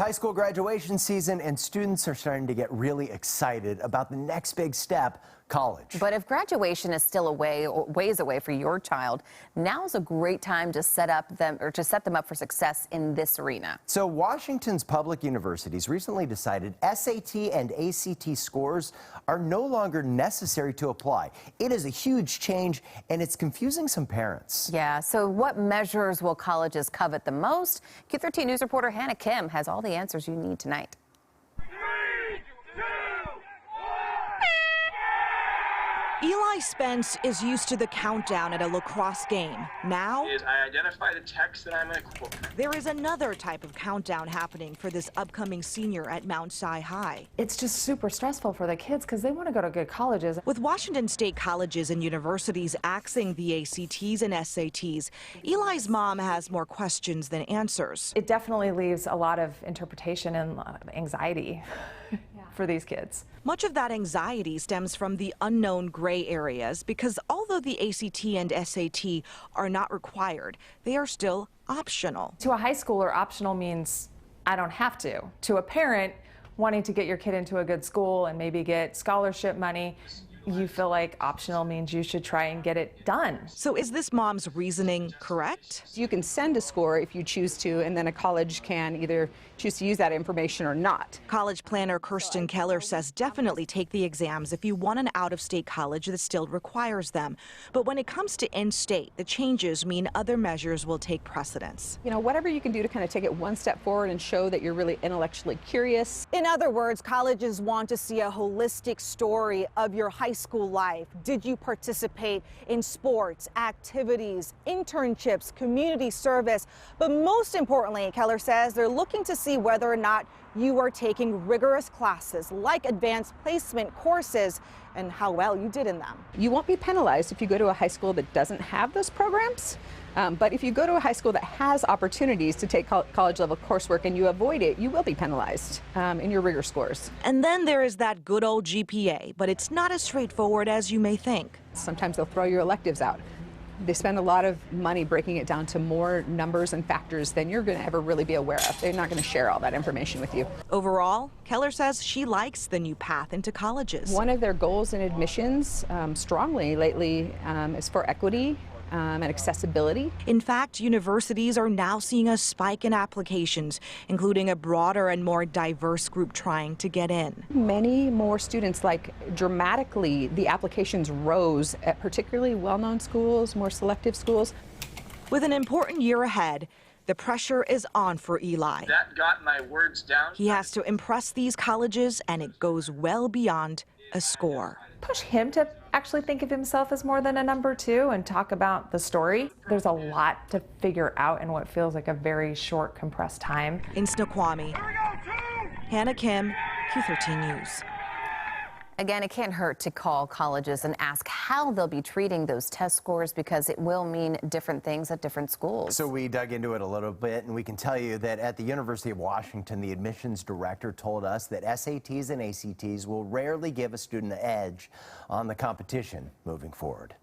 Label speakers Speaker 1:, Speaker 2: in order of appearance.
Speaker 1: high school graduation season, and students are starting to get really excited about the next big step, college.
Speaker 2: But if graduation is still ways away for your child, now's a great time to set them up for success in this arena.
Speaker 1: So Washington's public universities recently decided SAT and ACT scores are no longer necessary to apply. It is a huge change, and it's confusing some parents.
Speaker 2: Yeah, so what measures will colleges covet the most? Q13 News reporter Hannah Kim has all the answers you need tonight.
Speaker 3: Eli Spence is used to the countdown at a lacrosse game. Now,
Speaker 4: I identify the text that I'm going to quote.
Speaker 3: There is another type of countdown happening for this upcoming senior at Mount Si High.
Speaker 5: It's just super stressful for the kids because they want to go to good colleges.
Speaker 3: With Washington State colleges and universities axing the ACTs and SATs, Eli's mom has more questions than answers.
Speaker 5: It definitely leaves a lot of interpretation and anxiety for these kids.
Speaker 3: Much of that anxiety stems from the unknown gray areas because although the ACT and SAT are not required, they are still optional.
Speaker 5: To a high schooler, optional means I don't have to. To a parent wanting to get your kid into a good school and maybe get scholarship money, you feel like optional means you should try and get it done.
Speaker 3: So is this mom's reasoning correct?
Speaker 6: You can send a score if you choose to, and then a college can either choose to use that information or not.
Speaker 3: College planner Kirsten Keller says definitely take the exams if you want an out-of-state college that still requires them. But when it comes to in-state, the changes mean other measures will take precedence.
Speaker 6: You know, whatever you can do to kind of take it one step forward and show that you're really intellectually curious.
Speaker 3: In other words, colleges want to see a holistic story of your high school life. Did you participate in sports, activities, internships, community service? But most importantly, Keller says they're looking to see whether or not you are taking rigorous classes like advanced placement courses and how well you did in them.
Speaker 6: You won't be penalized if you go to a high school that doesn't have those programs. But if you go to a high school that has opportunities to take college-level coursework and you avoid it, you will be penalized in your rigor scores.
Speaker 3: And then there is that good old GPA, but it's not as straightforward as you may think.
Speaker 6: Sometimes they'll throw your electives out. They spend a lot of money breaking it down to more numbers and factors than you're going to ever really be aware of. They're not going to share all that information with you.
Speaker 3: Overall, Keller says she likes the new path into colleges.
Speaker 6: One of their goals in admissions strongly lately is for equity and accessibility.
Speaker 3: In fact, universities are now seeing a spike in applications, including a broader and more diverse group trying to get in.
Speaker 6: Many more students, like dramatically, the applications rose at particularly well-known schools, more selective schools.
Speaker 3: With an important year ahead, the pressure is on for Eli.
Speaker 4: That got my words down.
Speaker 3: He has to impress these colleges, and it goes well beyond a score.
Speaker 5: Push him to actually think of himself as more than a number two and talk about the story. There's a lot to figure out in what feels like a very short, compressed time.
Speaker 3: In Snoqualmie, Hannah Kim, Q13 News.
Speaker 2: Again, it can't hurt to call colleges and ask how they'll be treating those test scores because it will mean different things at different schools.
Speaker 1: So we dug into it a little bit, and we can tell you that at the University of Washington, the admissions director told us that SATs and ACTs will rarely give a student an edge on the competition moving forward.